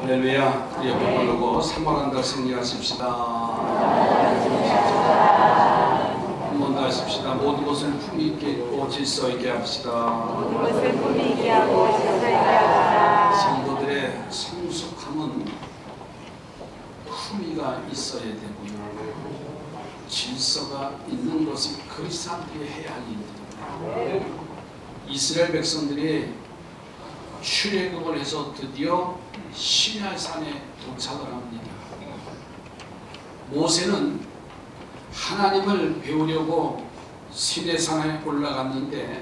할렐루야. 우리 옆에 바르고 사모한다 승리하십시다. 한 번 더 하십시다. 모든 것을 품위 있게 있고 질서 있게 합시다. 성도들의 성숙함은 품위가 있어야 되고요, 질서가 있는 것이 그 사람들이 해야 할 일입니다. 이스라엘 백성들이 출애굽을 해서 드디어 시내산에 도착을 합니다. 모세는 하나님을 배우려고 시내산에 올라갔는데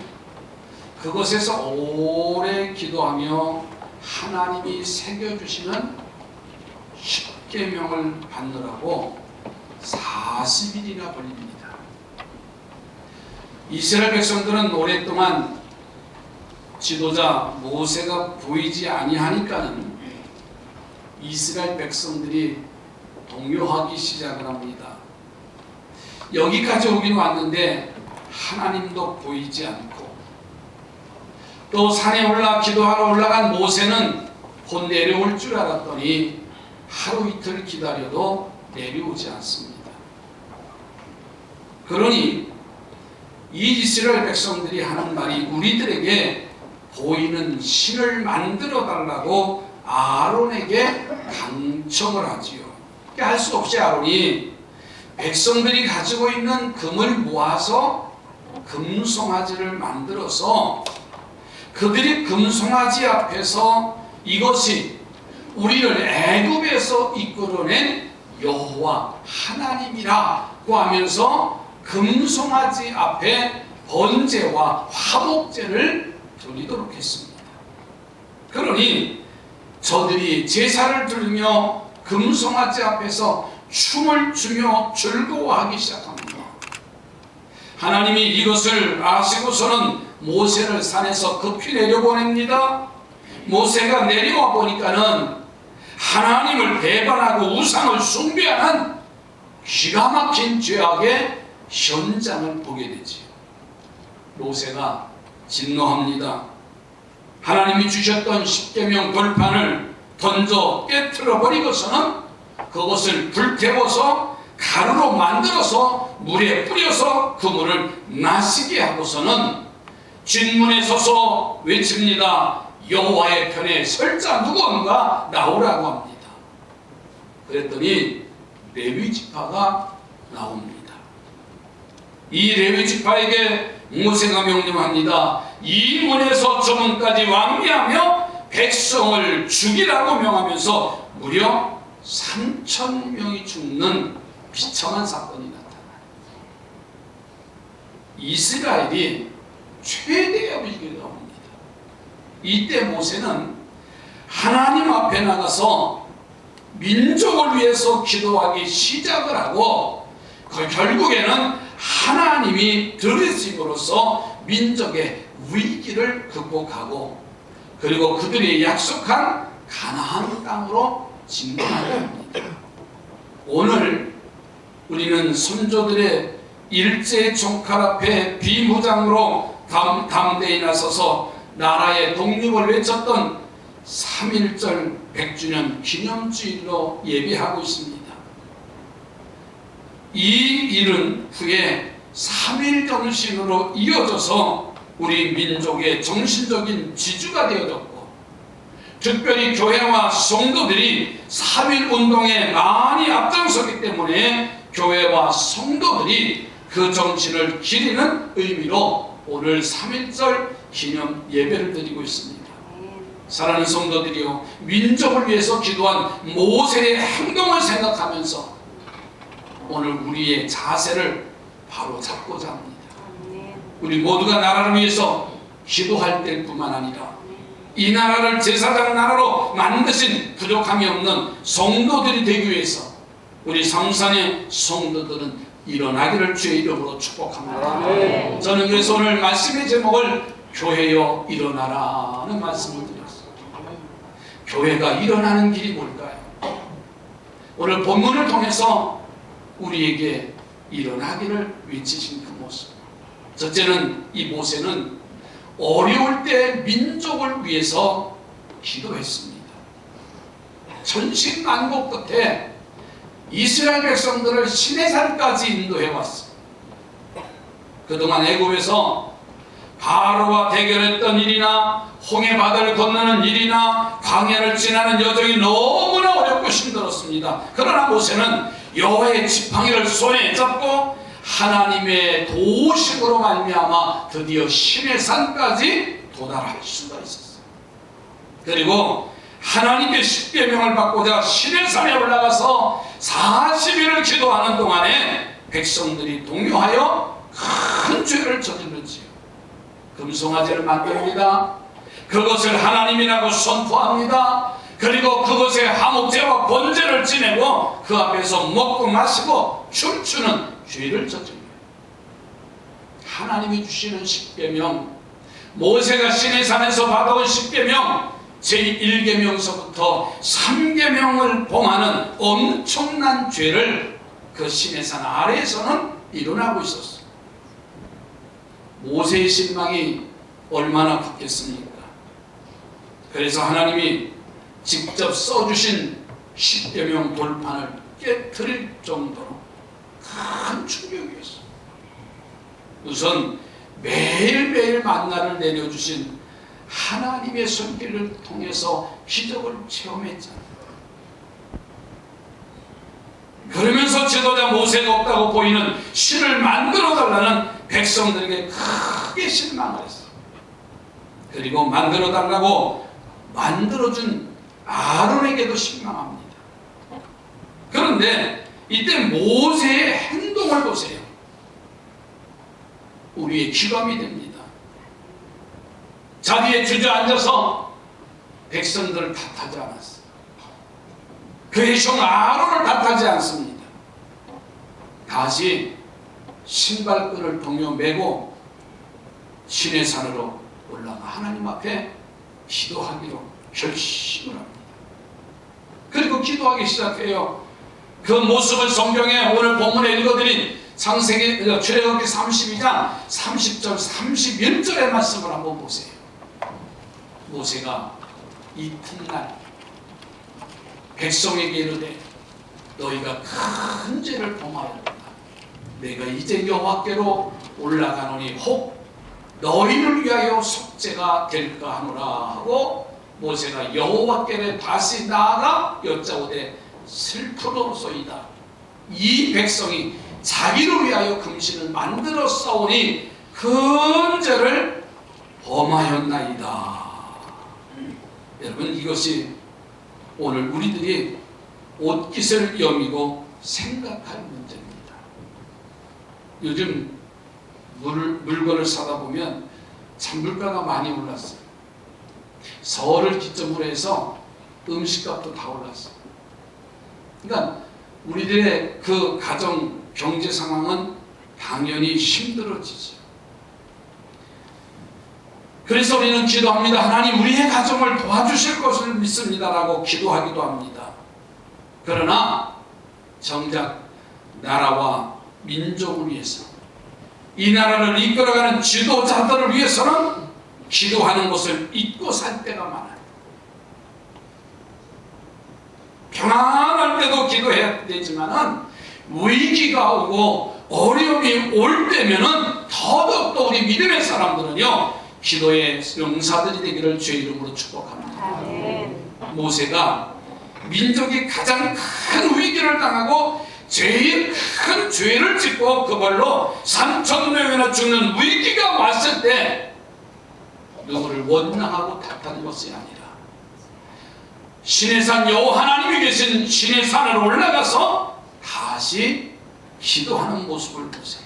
그곳에서 오래 기도하며 하나님이 새겨주시는 십계명을 받느라고 40일이나 걸립니다. 이스라엘 백성들은 오랫동안 지도자 모세가 보이지 아니하니까는 이스라엘 백성들이 동요하기 시작을 합니다. 여기까지 오긴 왔는데 하나님도 보이지 않고, 또 산에 기도하러 올라간 모세는 곧 내려올 줄 알았더니 하루 이틀 기다려도 내려오지 않습니다. 그러니 이 이스라엘 백성들이 하는 말이 우리들에게 보이는 신을 만들어 달라고 아론에게 강청을 하지요. 할 수 없이 아론이 백성들이 가지고 있는 금을 모아서 금송아지를 만들어서 그들이 금송아지 앞에서 이것이 우리를 애굽에서 이끌어낸 여호와 하나님이라고 하면서 금송아지 앞에 번제와 화목제를 드리도록 했습니다. 그러니 저들이 제사를 드리며 금송아지 앞에서 춤을 추며 즐거워하기 시작합니다. 하나님이 이것을 아시고서는 모세를 산에서 급히 내려보냅니다. 모세가 내려와 보니까는 하나님을 배반하고 우상을 숭배하는 기가 막힌 죄악의 현장을 보게 되지요. 모세가 진노합니다. 하나님이 주셨던 십계명 돌판을 던져 깨트려 버리고서는 그것을 불태워서 가루로 만들어서 물에 뿌려서 그 물을 마시게 하고서는 진문에 서서 외칩니다. 여호와의 편에 설 자 누구인가 나오라고 합니다. 그랬더니 레위 지파가 나옵니다. 이 레위 지파에게 모세가 명령합니다. 이 문에서 저 문까지 왕래하며 백성을 죽이라고 명하면서 무려 3,000명이 죽는 비참한 사건이 나타나요. 이스라엘이 최대의 위기가 옵니다. 이때 모세는 하나님 앞에 나가서 민족을 위해서 기도하기 시작을 하고 결국에는 하나님이 들으심으로써 민족의 위기를 극복하고 그리고 그들이 약속한 가나안 땅으로 진군하려 합니다. 오늘 우리는 선조들의 일제 종칼 앞에 비무장으로 담대히 나서서 나라의 독립을 외쳤던 3.1절 100주년 기념주일로 예배하고 있습니다. 이 일은 후에 3.1 정신으로 이어져서 우리 민족의 정신적인 지주가 되어졌고, 특별히 교회와 성도들이 3.1 운동에 많이 앞장서기 때문에 교회와 성도들이 그 정신을 기리는 의미로 오늘 3.1절 기념 예배를 드리고 있습니다. 사랑하는 성도들이요, 민족을 위해서 기도한 모세의 행동을 생각하면서 오늘 우리의 자세를 바로 잡고자 합니다. 우리 모두가 나라를 위해서 기도할 때뿐만 아니라 이 나라를 제사장 나라로 만드신 부족함이 없는 성도들이 되기 위해서 우리 성산의 성도들은 일어나기를 주의 이름으로 축복합니다. 저는 그래서 오늘 말씀의 제목을 교회여 일어나라는 말씀을 드렸습니다. 교회가 일어나는 길이 뭘까요? 오늘 본문을 통해서 우리에게 일어나기를 외치신 그 모습. 첫째는 이 모세는 어려울 때 민족을 위해서 기도했습니다. 천신만고 끝에 이스라엘 백성들을 시내산까지 인도해 왔어. 그동안 애굽에서 바로와 대결했던 일이나 홍해 바다를 건너는 일이나 광야를 지나는 여정이 너무나 어렵고 힘들었습니다. 그러나 모세는 여호와의 지팡이를 손에 잡고 하나님의 도우심으로 말미암아 드디어 시내산까지 도달할 수가 있었어요. 그리고 하나님께 십계명을 받고자 시내산에 올라가서 40일을 기도하는 동안에 백성들이 동요하여 큰 죄를 저질렀지요. 금송아지를 만듭니다. 그것을 하나님이라고 선포합니다. 그리고 그것에 화목제와 번제를 지내고 그 앞에서 먹고 마시고 춤추는 죄를 저집니다. 하나님이 주시는 십계명, 모세가 시내산에서 받아온 십계명, 제1계명서부터 3계명을 범하는 엄청난 죄를 그 시내산 아래에서는 일어나고 있었어요. 모세의 신망이 얼마나 컸겠습니까? 그래서 하나님이 직접 써주신 십계명 돌판을 깨트릴 정도로 큰 충격이었어요. 우선 매일매일 만나를 내려주신 하나님의 손길을 통해서 기적을 체험했잖아요. 그러면서 지도자 모세가 없다고 보이는 신을 만들어달라는 백성들에게 크게 실망을 했어요. 그리고 만들어달라고 만들어준 아론에게도 실망합니다. 그런데 이때 모세의 행동을 보세요. 우리의 기감이 됩니다. 자리에 주저앉아서 백성들을 탓하지 않았어요. 그의 형 아론을 탓하지 않습니다. 다시 신발끈을 동요 매고 시내산으로 올라가 하나님 앞에 기도하기로 결심을 합니다. 그리고 기도하기 시작해요. 그 모습을 성경에 오늘 본문에 읽어드린 창세기 출애굽기 32장 30절 31절의 말씀을 한번 보세요. 모세가 이튿날 백성에게 이르되 너희가 큰 죄를 범하였다. 내가 이제 여호와께로 올라가노니 혹 너희를 위하여 속죄가 될까 하노라 하고 모세가 여호와께로 다시 나아가 여짜오되 슬프도소이다. 이 백성이 자기를 위하여 금신을 만들어 싸우니 큰 죄를 범하였나이다. 여러분, 이것이 오늘 우리들이 옷깃을 여미고 생각할 문제입니다. 요즘 물건을 사다 보면 참 물가가 많이 올랐어요. 설을 기점으로 해서 음식값도 다 올랐어요. 그러니까 우리들의 그 가정 경제 상황은 당연히 힘들어지죠. 그래서 우리는 기도합니다. 하나님, 우리의 가정을 도와주실 것을 믿습니다라고 기도하기도 합니다. 그러나 정작 나라와 민족을 위해서, 이 나라를 이끌어가는 지도자들을 위해서는 기도하는 것을 잊고 살 때가 많아요. 평안할 때도 기도해야 되지만은 위기가 오고 어려움이 올 때면은 더더욱더 우리 믿음의 사람들은요, 기도의 용사들이 되기를 주의 이름으로 축복합니다. 모세가 민족이 가장 큰 위기를 당하고 제일 큰 죄를 짓고 그걸로 3,000명이나 죽는 위기가 왔을 때 누구를 원망하고 탓하는 것이 아니라 시내산 여호와 하나님이 계신 시내산으로 올라가서 다시 기도하는 모습을 보세요.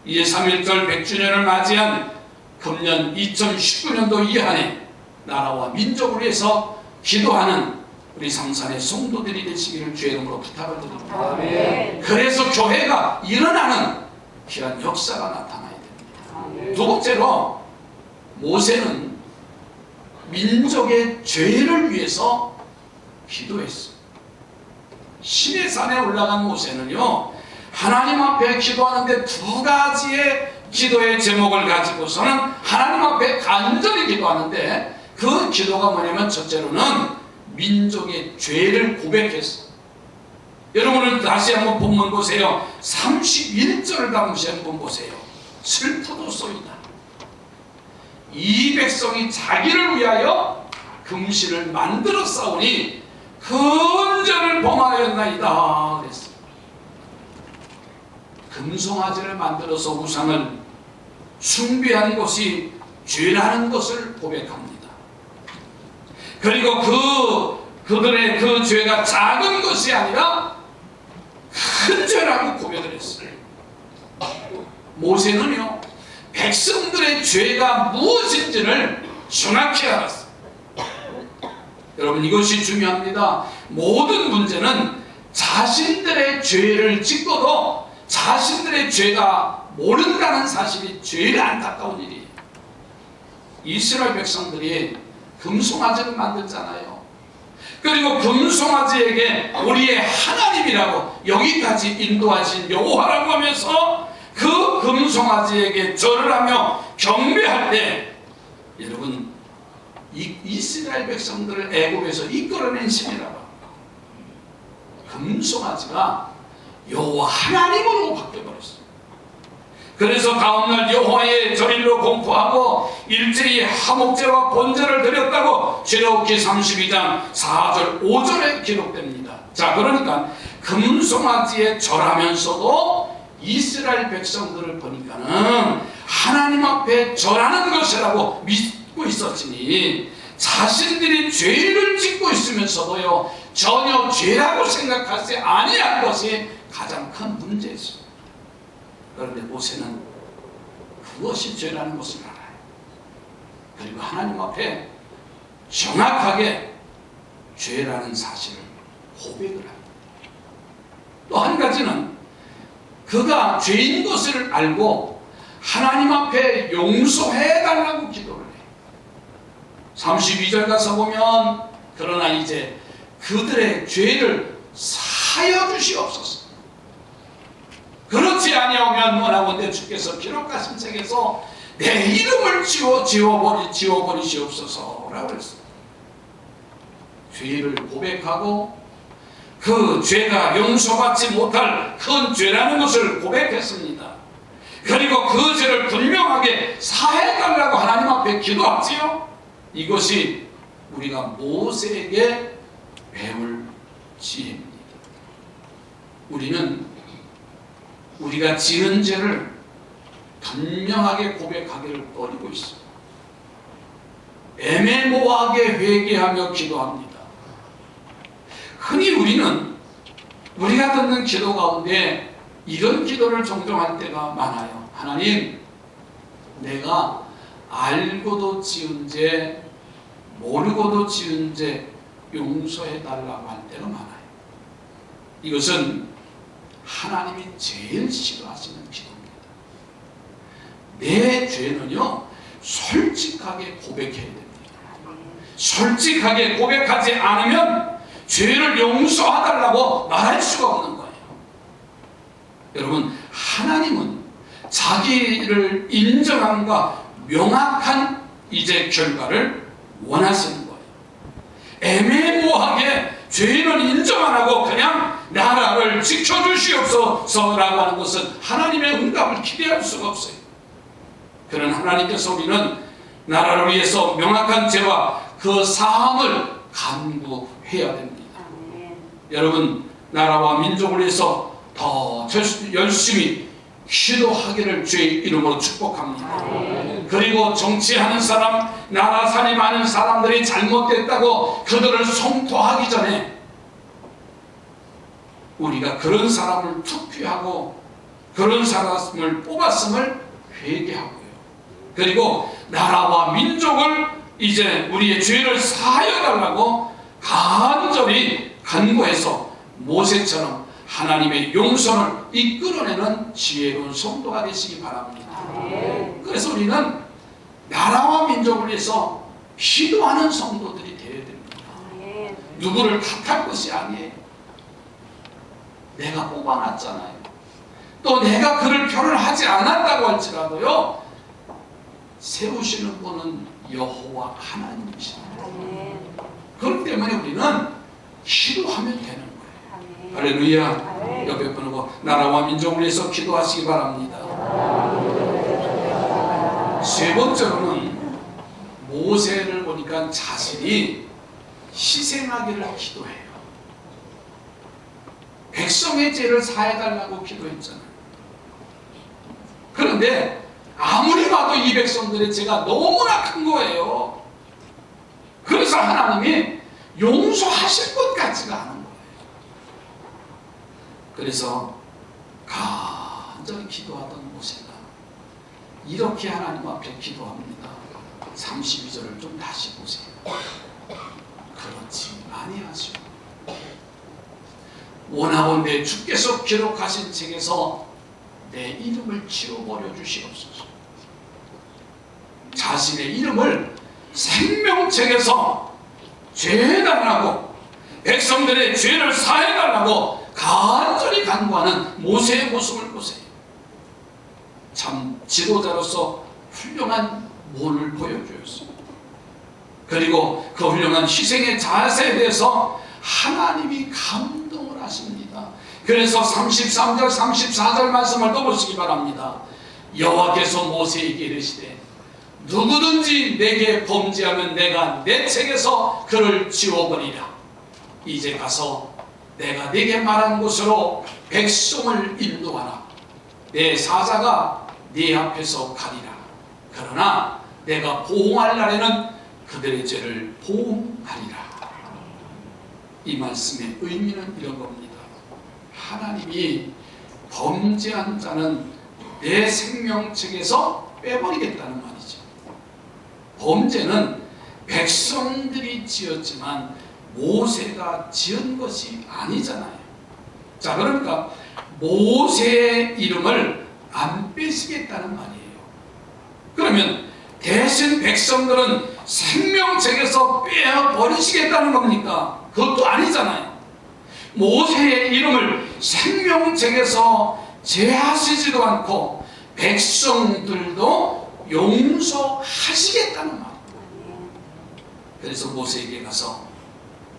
이제 3.1절 100주년을 맞이한 금년 2019년도 이 한 해 나라와 민족을 위해서 기도하는 우리 상산의 성도들이 되시기를 주의 이름으로 부탁을 드립니다. 아멘. 그래서 교회가 일어나는 귀한 역사가 나타나야 됩니다. 아멘. 두 번째로 모세는 민족의 죄를 위해서 기도했어요. 시내산에 올라간 모세는요, 하나님 앞에 기도하는데 두 가지의 기도의 제목을 가지고서는 하나님 앞에 간절히 기도하는데 그 기도가 뭐냐면 첫째로는 민족의 죄를 고백했어. 여러분은 다시 한번 본문 보세요. 31절을 다시 한번 보세요. 슬프도소이다. 이 백성이 자기를 위하여 금신을 만들어 싸우니 근전을 범하였나이다 그랬어요. 금송아지를 만들어서 우상을 숭배한 것이 죄라는 것을 고백합니다. 그리고 그들의 그 죄가 작은 것이 아니라 큰 죄라고 고백을 했어요. 모세는요, 백성들의 죄가 무엇인지를 정확히 알았어요. 여러분, 이것이 중요합니다. 모든 문제는 자신들의 죄를 짓고도 자신들의 죄가 모른다는 사실이 제일 안타까운 일이에요. 이스라엘 백성들이 금송아지를 만들잖아요. 그리고 금송아지에게 우리의 하나님이라고 여기까지 인도하신 여호와라고 하면서 그 금송아지에게 절을 하며 경배할 때, 여러분, 이스라엘 백성들을 애굽에서 이끌어낸 신이라고 합니다. 금송아지가 여호와 하나님으로 바뀌어버렸어요. 그래서 다음날 여호와의 절일로 공포하고 일제히 화목제와 번제를 드렸다고 출애굽기 32장 4절 5절에 기록됩니다. 자, 그러니까 금송아지에 절하면서도 이스라엘 백성들을 보니까는 하나님 앞에 절하는 것이라고 믿고 있었으니 자신들이 죄를 짓고 있으면서도요 전혀 죄라고 생각하지 아니한 것이 가장 큰 문제였어요. 그런데 모세는 그것이 죄라는 것을 알아요. 그리고 하나님 앞에 정확하게 죄라는 사실을 고백을 합니다. 또 한 가지는 그가 죄인 것을 알고 하나님 앞에 용서해달라고 기도를 해요. 32절 가서 보면 그러나 이제 그들의 죄를 사하여 주시옵소서. 그렇지 아니하면 원하건대 주께서 기록하신 책에서 내 이름을 지워버리시옵소서라고 했습니다. 죄를 고백하고 그 죄가 용서받지 못할 큰 죄라는 것을 고백했습니다. 그리고 그 죄를 분명하게 사해달라고 하나님 앞에 기도하지요. 이것이 우리가 모세에게 배울 지혜입니다. 우리는 우리가 지은 죄를 분명하게 고백하기를 꺼리고 있습니다. 애매모호하게 회개하며 기도합니다. 흔히 우리는 우리가 듣는 기도 가운데 이런 기도를 종종 할 때가 많아요. 하나님, 내가 알고도 지은 죄, 모르고도 지은 죄 용서해달라고 할 때가 많아요. 이것은 하나님이 제일 싫어하시는 기도입니다. 내 죄는요 솔직하게 고백해야 됩니다. 솔직하게 고백하지 않으면 죄를 용서해달라고 말할 수가 없는 거예요. 여러분, 하나님은 자기를 인정함과 명확한 이제 결과를 원하시는 거예요. 애매모호하게 죄인은 인정 안 하고 그냥 나라를 지켜주시옵소서라고 하는 것은 하나님의 응답을 기대할 수가 없어요. 그런 하나님께서 우리는 나라를 위해서 명확한 죄와 그 사함을 간구해야 됩니다. 여러분, 나라와 민족을 위해서 더 열심히 기도하기를 주의 이름으로 축복합니다. 그리고 정치하는 사람, 나라 살림하는 사람들이 잘못됐다고 그들을 성토하기 전에 우리가 그런 사람을 투표하고 그런 사람을 뽑았음을 회개하고요. 그리고 나라와 민족을 이제 우리의 죄를 사하여 달라고 간절히 간구해서 모세처럼 하나님의 용서를 이끌어내는 지혜로운 성도가 되시기 바랍니다. 그래서 우리는 나라와 민족을 위해서 기도하는 성도들이 되어야 됩니다. 누구를 탓할 것이 아니에요. 내가 뽑아놨잖아요. 또 내가 그를 표를 하지 않았다고 할지라도요, 세우시는 분은 여호와 하나님이십니다. 그렇기 때문에 우리는 기도하면 되는 거예요. 할렐루야. 옆에 분하고 나라와 민족을 위해서 기도하시기 바랍니다. 세 번째로는 모세를 보니까 자신이 희생하기를 기도해요. 백성의 죄를 사해달라고 기도했잖아요. 그런데 아무리 봐도 이 백성들의 죄가 너무나 큰 거예요. 그래서 하나님이 용서하실 것 같지가 않은 거예요. 그래서 간절히 기도하던 모세가 이렇게 하나님 앞에 기도합니다. 32절을 좀 다시 보세요. 그렇지 아니하시오. 원하건대 주께서 기록하신 책에서 내 이름을 지워버려 주시옵소서. 자신의 이름을 생명책에서 죄해달라고, 백성들의 죄를 사해달라고 간절히 간구하는 모세의 모습을 보세요. 참 지도자로서 훌륭한 모를 보여주었어요. 그리고 그 훌륭한 희생의 자세에 대해서 하나님이 감동을 하십니다. 그래서 33절 34절 말씀을 또 보시기 바랍니다. 여호와께서 모세에게 이르시되 누구든지 내게 범죄하면 내가 내 책에서 그를 지워버리라. 이제 가서 내가 네게 말한 곳으로 백성을 인도하라. 내 사자가 네 앞에서 가리라. 그러나 내가 보응할 날에는 그들의 죄를 보응하리라. 이 말씀의 의미는 이런 겁니다. 하나님이 범죄한 자는 내 생명책에서 빼버리겠다는 말이죠. 범죄는 백성들이 지었지만 모세가 지은 것이 아니잖아요. 자, 그러니까 모세의 이름을 안 빼시겠다는 말이에요. 그러면 대신 백성들은 생명책에서 빼버리시겠다는 겁니까? 그것도 아니잖아요. 모세의 이름을 생명책에서 제하시지도 않고 백성들도 용서하시겠다는 말이에요. 그래서 모세에게 가서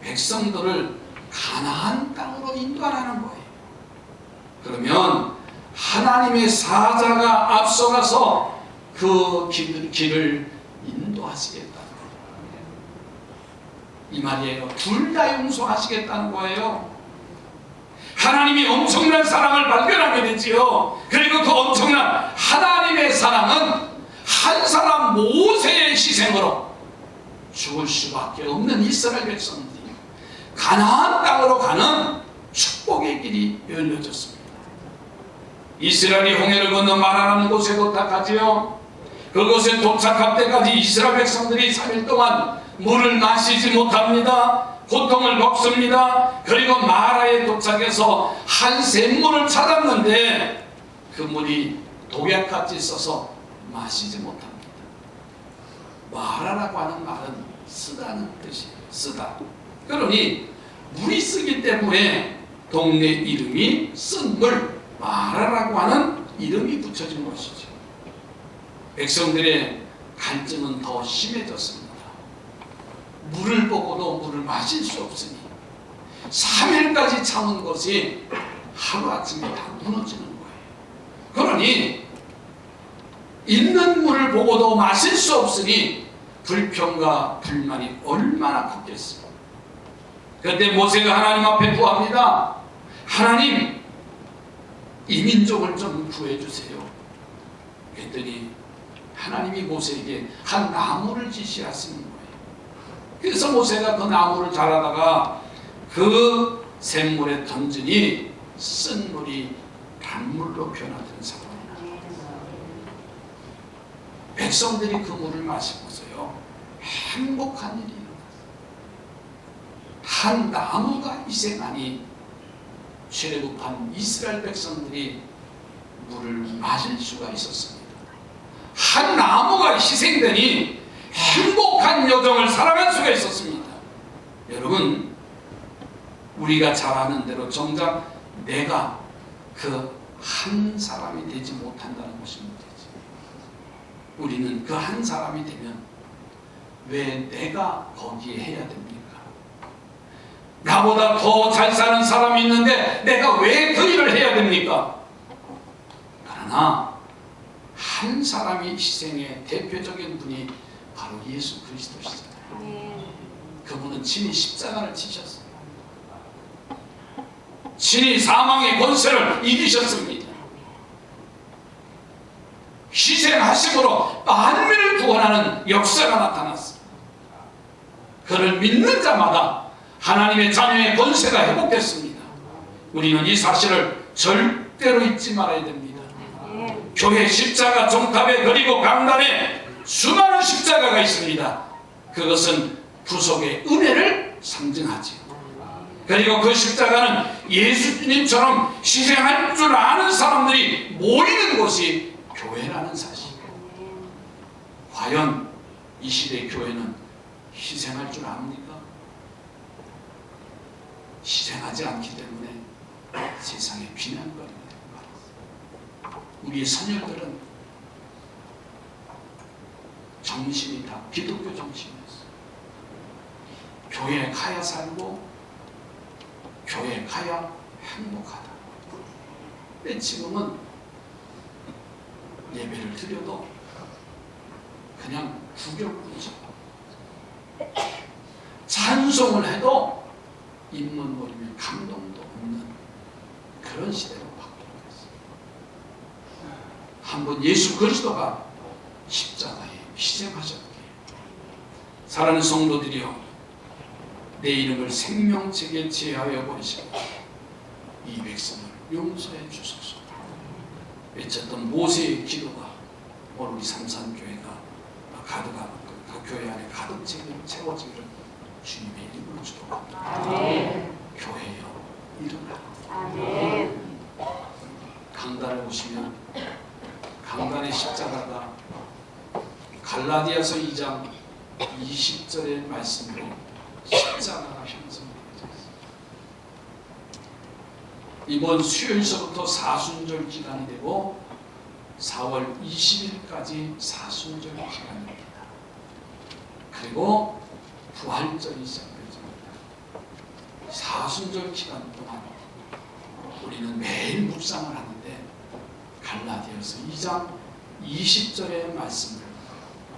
백성들을 가나안 땅으로 인도하라는 거예요. 그러면 하나님의 사자가 앞서가서 그 길을 인도하시겠다는 거예요. 이 말이에요. 둘 다 용서하시겠다는 거예요. 하나님이 엄청난 사랑을 발견하게 되지요. 그리고 그 엄청난 하나님의 사랑은 한 사람 모세의 희생으로 죽을 수밖에 없는 이스라엘 백성들이 가나안 땅으로 가는 축복의 길이 열려졌습니다. 이스라엘이 홍해를 건너 마라라는 곳에 도착하지요. 그곳에 도착할 때까지 이스라엘 백성들이 3일 동안 물을 마시지 못합니다. 고통을 겪습니다. 그리고 마라에 도착해서 한 샘물을 찾았는데 그 물이 독약같이 있어서 마시지 못합니다. 마라라고 하는 말은 쓰다는 뜻이에요. 쓰다. 그러니 물이 쓰기 때문에 동네 이름이 쓴 물, 마라라고 하는 이름이 붙여진 것이죠. 백성들의 갈증은 더 심해졌습니다. 물을 보고도 물을 마실 수 없으니 3일까지 참은 것이 하루아침에 다 무너지는 거예요. 그러니 있는 물을 보고도 마실 수 없으니 불평과 불만이 얼마나 컸겠어요. 그때 모세가 하나님 앞에 구합니다. 하나님, 이 민족을 좀 구해주세요. 그랬더니 하나님이 모세에게 한 나무를 지시하시는 거예요. 그래서 모세가 그 나무를 자라다가 그 샘물에 던지니 쓴 물이 단물로 변화된 상황이에요. 백성들이 그 물을 마시고서요, 행복한 일이 일어났어요. 한 나무가 희생하니 출애굽한 이스라엘 백성들이 물을 마실 수가 있었습니다. 한 나무가 희생되니 행복한 여정을 살아갈 수가 있었습니다. 여러분, 우리가 잘 아는 대로 정작 내가 그 한 사람이 되지 못한다는 것이 문제지. 우리는 그 한 사람이 되면 왜 내가 거기에 해야 됩니까? 나보다 더 잘 사는 사람이 있는데 내가 왜 그 일을 해야 됩니까? 그러나 한 사람이 희생의 대표적인 분이 바로 예수 그리스도시잖아요. 그분은 친히 십자가를 지셨어요. 친히 사망의 권세를 이기셨습니다. 희생하심으로 만민을 구원하는 역사가 나타났습니다. 그를 믿는 자마다 하나님의 자녀의 권세가 회복됐습니다. 우리는 이 사실을 절대로 잊지 말아야 됩니다. 교회 십자가 종탑에 그리고 강단에 수많은 십자가가 있습니다. 그것은 구속의 은혜를 상징하지요. 그리고 그 십자가는 예수님처럼 희생할 줄 아는 사람들이 모이는 곳이 교회라는 사실. 과연 이 시대의 교회는 희생할 줄 압니까? 희생하지 않기 때문에 세상에 비난거리입니다. 우리의 선열들은 정신이 다 기독교 정신이었어요. 교회에 가야 살고 교회에 가야 행복하다. 근데 지금은 예배를 드려도 그냥 구경꾼이죠. 찬송을 해도 입문머리면 감동도 없는 그런 시대로 바뀌고 있습니다. 한번 예수 그리스도가 십자가에 희생하셨기에 사랑하는 성도들이여, 내 이름을 생명책에 제하여 버리시고 이 백성을 용서해 주소서. 외쳤던 모세의 기도가 오늘 우리 삼산교회가 각 교회 안에 가득 채워지기를 주님의 이름으로 축복합니다. 교회여 일어나. 강단을 보시면 강단의 십자가가 갈라디아서 2장 20절의 말씀으로 십자가가 형성되어져 있습니다. 이번 수요일서부터 사순절 기간이 되고 4월 20일까지 사순절 기간입니다. 그리고 부활절이 시작되어집니다. 사순절 기간 동안 우리는 매일 묵상을 하는데 갈라디아서 2장 20절의 말씀을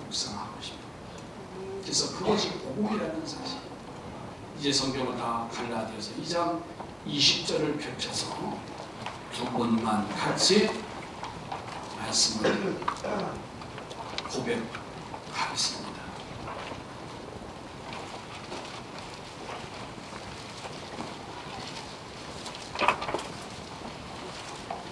묵상하고 싶어요. 그래서 그것이 복음이라는 사실. 이제 성경을 다 갈라디아서 2장 20절을 펼쳐서 두 번만 같이 말씀을 고백하겠습니다.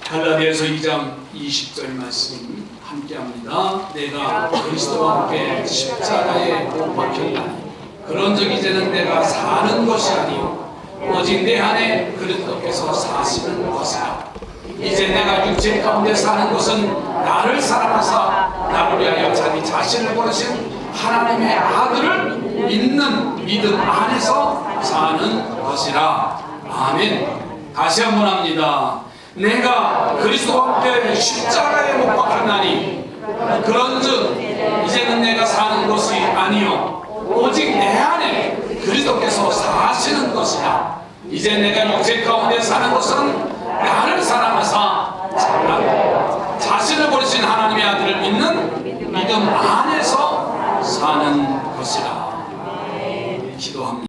갈라디아서 2장 20절 말씀 함께합니다. 내가 그리스도와 함께 십자가에 못 박혔나니 그런즉 이제는 내가 사는 것이 아니요 오직 내 안에 그리스도께서 사시는 것이라. 이제 내가 육체 가운데 사는 것은 나를 사랑하사 나를 위하여 자기 자신을 버리신 하나님의 아들을 믿는 믿음 안에서 사는 것이라. 아멘. 다시 한번 합니다. 내가 그리스도와 함께 십자가에 못 박혔나니 그런즉 이제는 내가 사는 것이 아니요 오직 내 안에 그리스도께서 사시는 것이라. 이제 내가 육체 가운데 사는 것은 나를 사랑하사 자신을 버리신 하나님의 아들을 믿는 믿음 안에서 사는 것이라. 기도합니다.